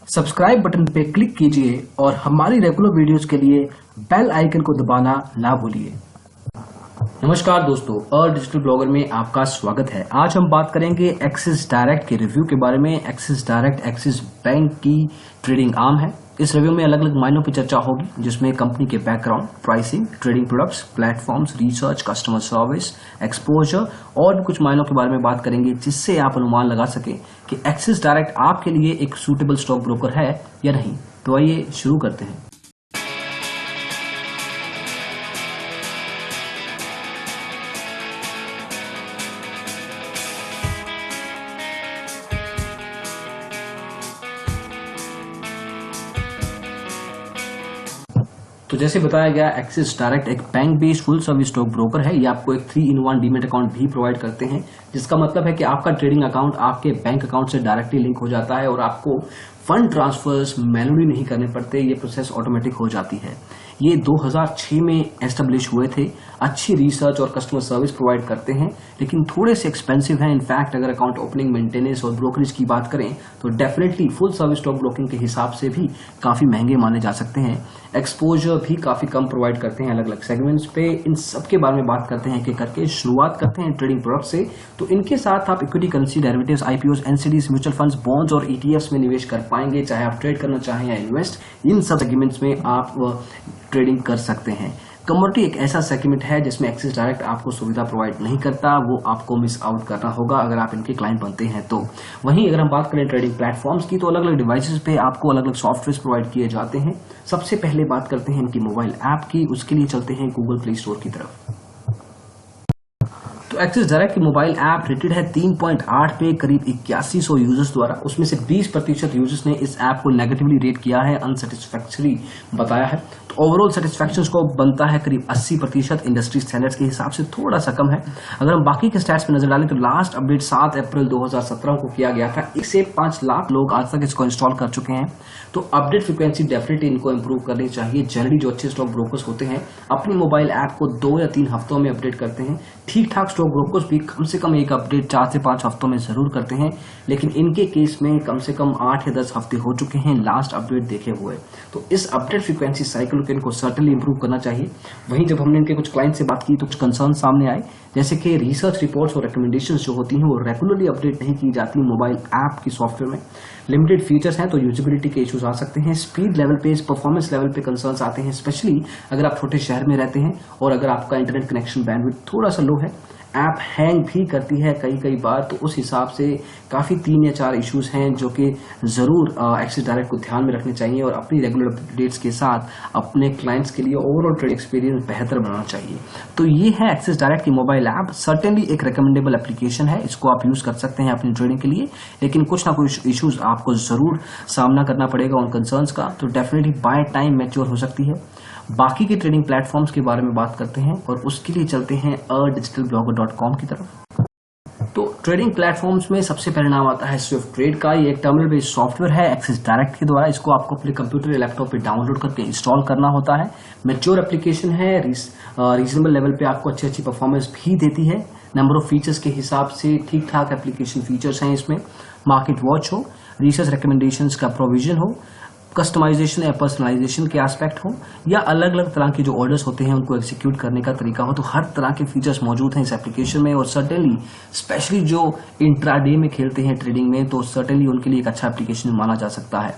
Subscribe button पे click कीजिए और हमारी रेगुलर वीडियोस के लिए बेल आइकन को दबाना ना भूलिए। नमस्कार दोस्तों, डिजिटल ब्लॉगर में आपका स्वागत है। आज हम बात करेंगे एक्सिस डायरेक्ट के रिव्यू के बारे में। एक्सिस डायरेक्ट एक्सिस बैंक की ट्रेडिंग आर्म है। इस रिव्यू में अलग अलग मायनों पर चर्चा होगी, जिसमें कंपनी के background, pricing, trading products, platforms, research, customer service, exposure और भी कुछ मायनों के बारे में बात करेंगे, जिससे आप अनुमान लगा सकें कि एक्सिस डायरेक्ट आपके लिए एक सूटेबल स्टॉक ब्रोकर है या नहीं। तो आइए शुरू करते हैं। तो जैसे बताया गया, एक्सिस डायरेक्ट एक bank based full service stock broker है। ये आपको एक 3-in-1 डीमेट अकाउंट भी प्रोवाइड करते हैं, जिसका मतलब है कि आपका ट्रेडिंग अकाउंट आपके बैंक अकाउंट से डायरेक्टली लिंक हो जाता है और आपको फंड ट्रांसफर्स मैनुअली नहीं करने पड़ते। ये प्रोसेस ऑटोमेटिक हो जाती है। ये 2006 में एस्टेब्लिश हुए थे। अच्छी रिसर्च और कस्टमर सर्विस प्रोवाइड करते हैं, लेकिन थोड़े से एक्सपेंसिव हैं। इनफैक्ट अगर अकाउंट ओपनिंग, मेंटेनेंस और ब्रोकरेज की बात करें तो definitely full service stock broking के हिसाब से भी काफी महंगे माने जा सकते हैं। एक्सपोजर भी काफी कम प्रोवाइड करते हैं अलग अलग सेगमेंट्स पे। इन सब के बारे में बात करते हैं कि करके शुरुआत करते हैं ट्रेडिंग प्रोडक्ट से। तो इनके साथ आप equity, currency, derivatives, IPOs, NCDs, mutual funds, bonds और ईटीएफ्स में निवेश कर पाएंगे, चाहे आप ट्रेड करना चाहें या इन्वेस्ट। इन सब सेगमेंट्स में आप ट्रेडिंग कर सकते हैं। कमोडिटी एक ऐसा सेगमेंट है जिसमें एक्सिस डायरेक्ट आपको सुविधा प्रोवाइड नहीं करता, वो आपको मिस आउट करना होगा अगर आप इनके क्लाइंट बनते हैं तो। वहीं अगर हम बात करें ट्रेडिंग प्लेटफॉर्म्स की, तो अलग अलग डिवाइसेस पे आपको अलग अलग सॉफ्टवेयर प्रोवाइड किए जाते हैं। सबसे पहले बात करते हैं इनकी मोबाइल ऐप की। उसके लिए चलते हैं गूगल प्ले स्टोर की तरफ। तो एक्सिस डायरेक्ट की मोबाइल ऐप रेटेड है 3.8 पे करीब 8100 यूजर्स द्वारा। उसमें से 20% यूजर्स ने इस ऐप को नेगेटिवली रेट किया है, अनसेटिस्फैक्टरी बताया है। तो ओवरऑल सेटिस्फैक्शन को बनता है करीब 80%। इंडस्ट्री स्टैंडर्ड्स के हिसाब से थोड़ा सा कम है। अगर हम बाकी के स्टैट्स पे नजर डालें तो लास्ट अपडेट 7 अप्रैल 2017 को किया गया था। 1 से 5 लाख लोग आज तक इसको इंस्टॉल कर चुके हैं। तो अपडेट फ्रीक्वेंसी डेफिनेटली इनको इंप्रूव करनी चाहिए। जनरली जो अच्छे स्टॉक ब्रोकर्स होते हैं अपनी मोबाइल ऐप को 2 या 3 हफ्तों में अपडेट करते हैं। ठीक ठाक स्टॉक ब्रोकर्स भी कम से कम एक अपडेट 4 से 5 हफ्तों में जरूर करते हैं, लेकिन इनके केस में कम से कम 8 या 10 हफ्ते हो चुके हैं लास्ट अपडेट देखे हुए। तो इस अपडेट फ्रीक्वेंसी साइकिल को इनको सर्टेनली इंप्रूव करना चाहिए। वहीं जब हमने इनके कुछ क्लाइंट से बात की तो कुछ कंसर्न सामने आए, जैसे कि रिसर्च रिपोर्ट्स और रिकमेंडेशंस जो होती हैं वो रेगुलरली अपडेट नहीं की जाती मोबाइल ऐप की सॉफ्टवेयर में। लिमिटेड फीचर्स हैं तो यूजिबिलिटी के इश्यूज आ सकते हैं। स्पीड लेवल पे, परफॉर्मेंस लेवल पे कंसर्न्स आते हैं, स्पेशली अगर आप छोटे शहर में रहते हैं और अगर आपका इंटरनेट कनेक्शन बैंडविड्थ थोड़ा सा लो है। ऐप हैंग भी करती है कई बार। तो उस हिसाब से काफी 3 या 4 इश्यूज हैं जो कि जरूर एक्सिस डायरेक्ट को ध्यान में रखने चाहिए और अपनी रेगुलर अपडेट्स के साथ अपने क्लाइंट्स के लिए ओवरऑल ट्रेड एक्सपीरियंस बेहतर बनाना चाहिए। तो ये है एक्सिस डायरेक्ट की मोबाइल ऐप। सर्टेनली एक रिकमेंडेबल एप्लीकेशन है, इसको आप यूज कर सकते हैं अपनी ट्रेडिंग के लिए, लेकिन कुछ ना कुछ इश्यूज आपको जरूर सामना करना पड़ेगा उन कंसर्न्स का। तो डेफिनेटली बाय टाइम मैच्योर हो सकती है। बाकी के ट्रेडिंग प्लेटफॉर्म्स के बारे में बात करते हैं और उसके लिए चलते हैं digitalblogger.com की तरफ। तो ट्रेडिंग प्लेटफॉर्म्स में सबसे पहले नाम आता है स्विफ्ट ट्रेड का। ये एक टर्मिनल बेस्ड सॉफ्टवेयर है एक्सिस डायरेक्ट के द्वारा। इसको आपको अपने कंप्यूटर या लैपटॉप पे डाउनलोड करके इंस्टॉल करना होता है। मैच्योर एप्लीकेशन है, रीजनेबल लेवल पे आपको अच्छी परफॉर्मेंस भी देती है। नंबर ऑफ फीचर्स के हिसाब से ठीक ठाक एप्लीकेशन फीचर्स हैं इसमें। मार्केट वॉच हो, रिसर्च रिकमेंडेशंस का प्रोविजन हो, कस्टमाइजेशन या पर्सनलाइजेशन के एस्पेक्ट हो, या अलग अलग तरह के जो ऑर्डर्स होते हैं उनको एग्जीक्यूट करने का तरीका हो, तो हर तरह के फीचर्स मौजूद हैं इस एप्लीकेशन में। और सर्टेनली स्पेशली जो इंट्राडे में खेलते हैं ट्रेडिंग में, तो सर्टेनली उनके लिए एक अच्छा एप्लीकेशन माना जा सकता है।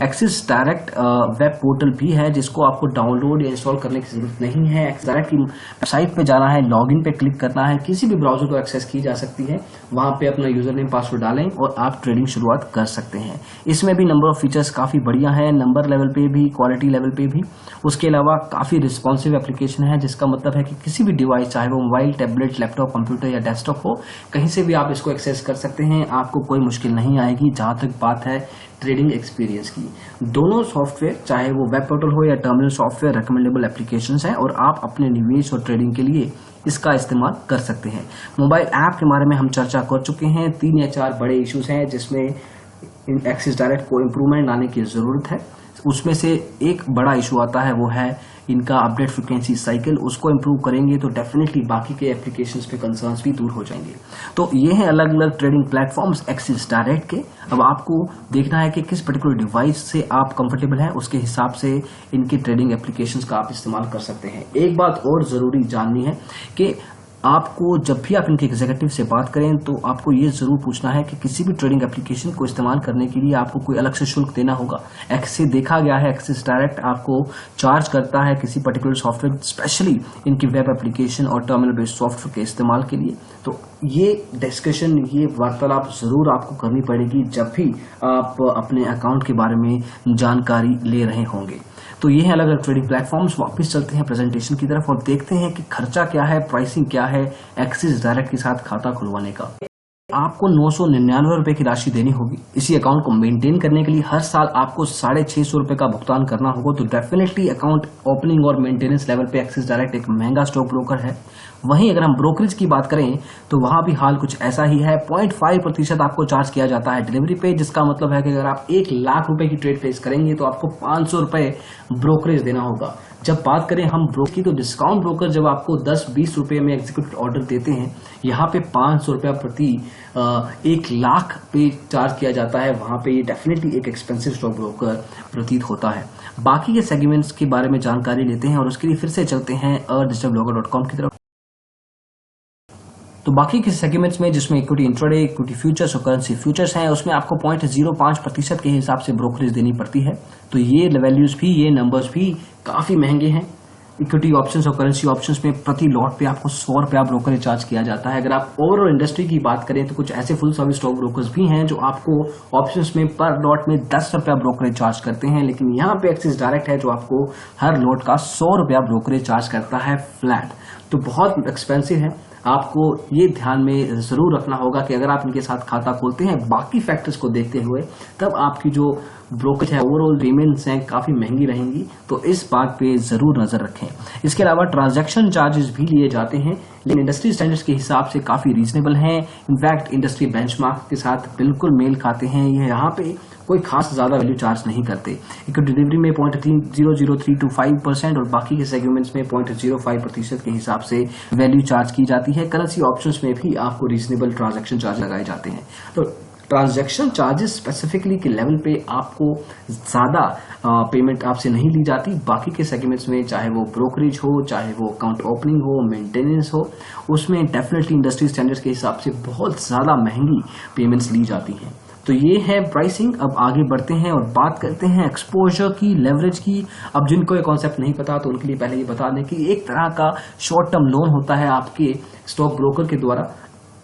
एक्सिस डायरेक्ट वेब पोर्टल भी है, जिसको आपको डाउनलोड या इंस्टॉल करने की जरूरत नहीं है। एक्सिस डायरेक्ट की वेबसाइट पे जाना है, लॉगिन पे क्लिक करना है, किसी भी ब्राउजर को एक्सेस की जा सकती है। वहां पे अपना यूजर नेम, पासवर्ड डालें और आप ट्रेडिंग शुरुआत कर सकते हैं। इसमें भी नंबर ऑफ फीचर्स काफी बढ़िया है, नंबर लेवल पे भी, क्वालिटी लेवल पे भी। उसके अलावा काफी रिस्पॉन्सिव एप्लीकेशन है, जिसका मतलब है कि किसी भी डिवाइस, चाहे वो मोबाइल, टैबलेट, लैपटॉप, कंप्यूटर या डेस्कटॉप हो, कहीं से भी आप इसको एक्सेस कर सकते हैं। आपको कोई मुश्किल नहीं आएगी जहां तक बात है ट्रेडिंग एक्सपीरियंस की। दोनों सॉफ्टवेयर, चाहे वो वेब पोर्टल हो या टर्मिनल सॉफ्टवेयर, रिकमेंडेबल एप्लीकेशंस हैं और आप अपने निवेश और ट्रेडिंग के लिए इसका इस्तेमाल कर सकते हैं। मोबाइल ऐप के बारे में हम चर्चा कर चुके हैं। 3 या 4 बड़े इश्यूज हैं, जिसमें एक्सिस डायरेक्ट को इम्प्रूवमेंट लाने की जरूरत है। उसमें से एक बड़ा इशू आता है वो है इनका अपडेट फ्रिक्वेंसी साइकिल। उसको इम्प्रूव करेंगे तो डेफिनेटली बाकी के एप्लीकेशंस पे कंसर्न्स भी दूर हो जाएंगे। तो ये हैं अलग अलग ट्रेडिंग प्लेटफॉर्म्स एक्सिस डायरेक्ट के। अब आपको देखना है कि किस पर्टिकुलर डिवाइस से आप कंफर्टेबल हैं, उसके हिसाब से इनके ट्रेडिंग एप्लीकेशंस का आप इस्तेमाल कर सकते हैं। एक बात और जरूरी जाननी है कि आपको जब भी आप इनके एग्जीक्यूटिव से बात करें तो आपको ये जरूर पूछना है कि किसी भी ट्रेडिंग एप्लीकेशन को इस्तेमाल करने के लिए आपको कोई अलग से शुल्क देना होगा। ऐसे देखा गया है एक्सिस डायरेक्ट आपको चार्ज करता है किसी पर्टिकुलर सॉफ्टवेयर, स्पेशली इनकी वेब एप्लीकेशन और टर्मिनल बेस्ड सॉफ्टवेयर के इस्तेमाल के लिए। तो ये डिस्कशन, ये वार्तालाप जरूर आपको करनी पड़ेगी जब भी आप अपने अकाउंट के बारे में जानकारी ले रहे होंगे। तो ये है अलग अलग ट्रेडिंग प्लेटफॉर्म्स। वापस चलते हैं प्रेजेंटेशन की तरफ और देखते हैं कि खर्चा क्या है, प्राइसिंग क्या है एक्सिस डायरेक्ट के साथ खाता खुलवाने का। आपको 999 रुपए की राशि देनी होगी इसी अकाउंट को मेंटेन करने के लिए। हर साल आपको 650 रुपए का भुगतान करना होगा। तो डेफिनेटली अकाउंट ओपनिंग और मेंटेनेंस लेवल पे एक्सिस डायरेक्ट एक महंगा स्टॉक ब्रोकर है। वहीं अगर हम ब्रोकरेज की बात करें तो वहां भी हाल कुछ ऐसा ही है। 0.5% आपको चार्ज किया जाता है डिलीवरी पे, जिसका मतलब है कि अगर आप 1 लाख रुपए की ट्रेड फेस करेंगे तो आपको 500 रुपए ब्रोकरेज देना होगा। जब बात करें हम ब्रोकर की तो डिस्काउंट ब्रोकर जब आपको 10-20 रुपए में एग्जीक्यूटिव ऑर्डर देते हैं, यहाँ पे 500 रुपया प्रति 1 लाख पे चार्ज किया जाता है। वहां पे ये डेफिनेटली एक एक्सपेंसिव स्टॉक ब्रोकर प्रतीत होता है। बाकी के सेगमेंट्स के बारे में जानकारी लेते हैं और उसके लिए फिर से चलते हैं digitalblogger.com की तरफ। तो बाकी के सेगमेंट्स में जिसमें इक्विटी इंट्राडे, इक्विटी फ्यूचर्स और करेंसी फ्यूचर्स हैं, उसमें आपको 0.05% के हिसाब से ब्रोकरेज देनी पड़ती है। तो ये वैल्यूज भी, ये नंबर्स भी काफी महंगे हैं। इक्विटी ऑप्शंस और करेंसी ऑप्शंस में प्रति लॉट पे आपको 100 रुपया ब्रोकरेज चार्ज किया जाता है। अगर आप ओवरऑल इंडस्ट्री की बात करें तो कुछ ऐसे फुल सर्विस स्टॉक ब्रोकर्स भी हैं जो आपको ऑप्शंस में पर लॉट में 10 रुपया ब्रोकरेज चार्ज करते हैं, लेकिन यहाँ पे एक्सिस डायरेक्ट है जो आपको हर लॉट का 100 रुपया ब्रोकरेज चार्ज करता है फ्लैट। तो बहुत एक्सपेंसिव है। आपको ये ध्यान में जरूर रखना होगा कि अगर आप इनके साथ खाता खोलते हैं बाकी फैक्टर्स को देखते हुए, तब आपकी जो ब्रोकरेज है ओवरऑल पेमेंट्स हैं काफी महंगी रहेंगी। तो इस बात पे जरूर नजर रखें। इसके अलावा ट्रांजैक्शन चार्जेस भी लिए जाते हैं, लेकिन इंडस्ट्री स्टैंडर्ड्स के हिसाब से काफी रीजनेबल हैं। इनफैक्ट इंडस्ट्री बेंचमार्क के साथ बिल्कुल मेल खाते हैं। ये यहाँ पे कोई खास ज्यादा वैल्यू चार्ज नहीं करते। इक्विटी डिलीवरी में 0.000325% और बाकी के सेगमेंट्स में 0.05% के हिसाब से वैल्यू चार्ज की जाती है। करेंसी ऑप्शंस में भी आपको रीजनेबल ट्रांजैक्शन चार्ज लगाए जाते हैं। तो ट्रांजैक्शन चार्जेस स्पेसिफिकली के लेवल पे आपको ज्यादा पेमेंट आपसे नहीं ली जाती। बाकी के सेगमेंट्स में चाहे वो ब्रोकरेज हो, चाहे वो अकाउंट ओपनिंग हो, मेंटेनेंस हो, उसमें डेफिनेटली इंडस्ट्री स्टैंडर्ड्स के हिसाब से बहुत ज्यादा महंगी पेमेंट्स ली जाती हैं। तो ये है प्राइसिंग। अब आगे बढ़ते हैं और बात करते हैं एक्सपोजर की, लेवरेज की। अब जिनको ये कॉन्सेप्ट नहीं पता तो उनके लिए पहले ये बता दें कि एक तरह का शॉर्ट टर्म लोन होता है आपके स्टॉक ब्रोकर के द्वारा।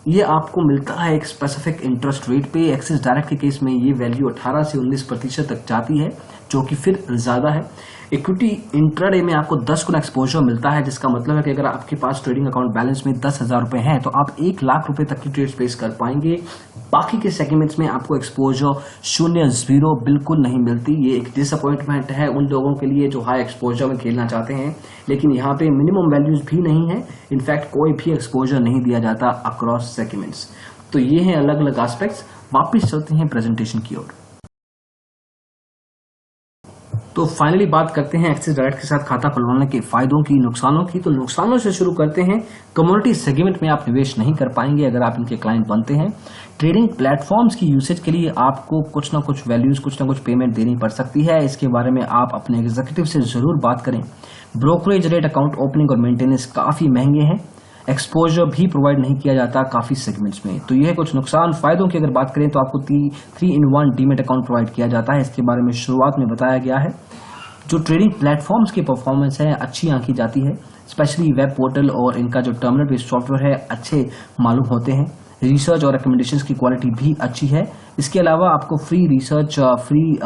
ये आपको मिलता है एक स्पेसिफिक इंटरेस्ट रेट पे। एक्सिस डायरेक्ट के केस में ये वैल्यू 18 से 19% तक जाती है, जो कि फिर ज्यादा है। इक्विटी इंट्राडे में आपको 10 गुना एक्सपोजर मिलता है, जिसका मतलब है कि अगर आपके पास ट्रेडिंग अकाउंट बैलेंस में 10,000 रुपए है तो आप 1 लाख रुपए तक की ट्रेड फेस कर पाएंगे। बाकी के सेगमेंट्स में आपको एक्सपोजर 0 बिल्कुल नहीं मिलती। ये एक डिसअपॉइंटमेंट है उन लोगों के लिए जो हाई एक्सपोजर में खेलना चाहते हैं, लेकिन यहाँ पे मिनिमम वैल्यूज भी नहीं है। इनफैक्ट कोई भी एक्सपोजर नहीं दिया जाता अक्रॉस सेगमेंट्स। तो ये हैं अलग अलग एस्पेक्ट्स। वापिस चलते हैं प्रेजेंटेशन की ओर। तो फाइनली बात करते हैं एक्सिस डायरेक्ट के साथ खाता खुलवाने के फायदों की, नुकसानों की। तो नुकसानों से शुरू करते हैं। कम्युनिटी सेगमेंट में आप निवेश नहीं कर पाएंगे अगर आप इनके क्लाइंट बनते हैं। ट्रेडिंग प्लेटफॉर्म्स की यूसेज के लिए आपको कुछ ना कुछ वैल्यूज, कुछ ना कुछ पेमेंट देनी पड़ सकती है। इसके बारे में आप अपने एग्जीक्यूटिव से जरूर बात करें। ब्रोकरेज रेट, अकाउंट ओपनिंग और मेंटेनेंस काफी महंगे हैं। एक्सपोजर भी प्रोवाइड नहीं किया जाता काफी सेगमेंट्स में। तो यह कुछ नुकसान। फायदों की अगर बात करें तो आपको 3-in-1 डीमेट अकाउंट प्रोवाइड किया जाता है। इसके बारे में शुरुआत में बताया गया है। जो ट्रेडिंग प्लेटफॉर्म्स की परफॉर्मेंस है अच्छी आंकी जाती है, स्पेशली वेब पोर्टल और इनका जो टर्मिनल बेस्ड सॉफ्टवेयर है अच्छे मालूम होते हैं। रिसर्च और रिकमेंडेशंस की क्वालिटी भी अच्छी है। इसके अलावा आपको free research, free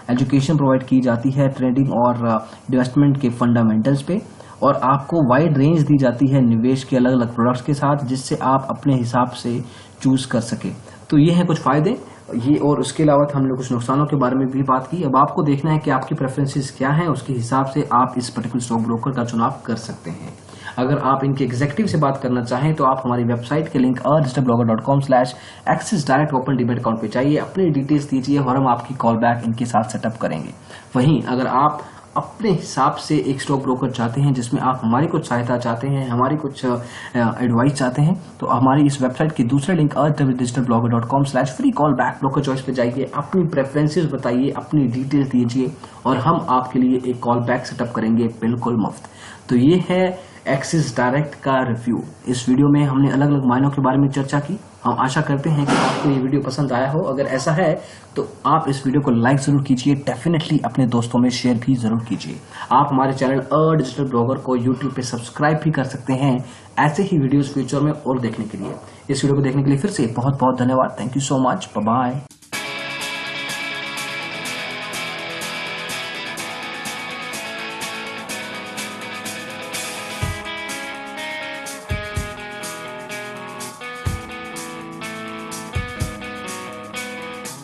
education provide की जाती है ट्रेडिंग और इन्वेस्टमेंट के फंडामेंटल्स पे, और आपको वाइड रेंज दी जाती है निवेश के अलग अलग प्रोडक्ट्स के साथ, जिससे आप अपने हिसाब से चूज कर सके। तो ये हैं कुछ फायदे ये। और उसके अलावा हमने कुछ नुकसानों के बारे में भी बात की। अब आपको देखना है कि आपकी प्रेफरेंसेस क्या हैं, उसके हिसाब से आप इस पर्टिकुलर स्टॉक ब्रोकर का चुनाव कर सकते हैं। अगर आप इनके एग्जीक्यूटिव से बात करना चाहें तो आप हमारी वेबसाइट के link digitalblogger.com/axis direct open debate account पे जाइए, अपनी डिटेल्स दीजिए और हम आपकी कॉल बैक इनके साथ सेटअप करेंगे। वहीं अगर आप अपने हिसाब से एक स्टॉक ब्रोकर चाहते हैं जिसमें आप हमारी कुछ सहायता चाहते हैं, हमारी कुछ एडवाइस चाहते हैं, तो हमारी इस वेबसाइट की दूसरे link digitalblogger.com/free call back broker choice पे जाइए, अपनी प्रेफरेंसेस बताइए, अपनी डिटेल्स दीजिए और हम आपके लिए एक कॉल बैक सेटअप करेंगे बिल्कुल मुफ्त। तो ये है एक्सिस डायरेक्ट का रिव्यू। इस वीडियो में हमने अलग अलग मायनों के बारे में चर्चा की। हम आशा करते हैं कि आपको ये वीडियो पसंद आया हो। अगर ऐसा है तो आप इस वीडियो को लाइक जरूर कीजिए, डेफिनेटली अपने दोस्तों में शेयर भी जरूर कीजिए। आप हमारे चैनल डिजिटल ब्लॉगर को यूट्यूब पे सब्सक्राइब भी कर सकते हैं ऐसे ही वीडियोस फ्यूचर में और देखने के लिए। इस वीडियो को देखने के लिए फिर से बहुत बहुत धन्यवाद। Thank you so much. Bye bye.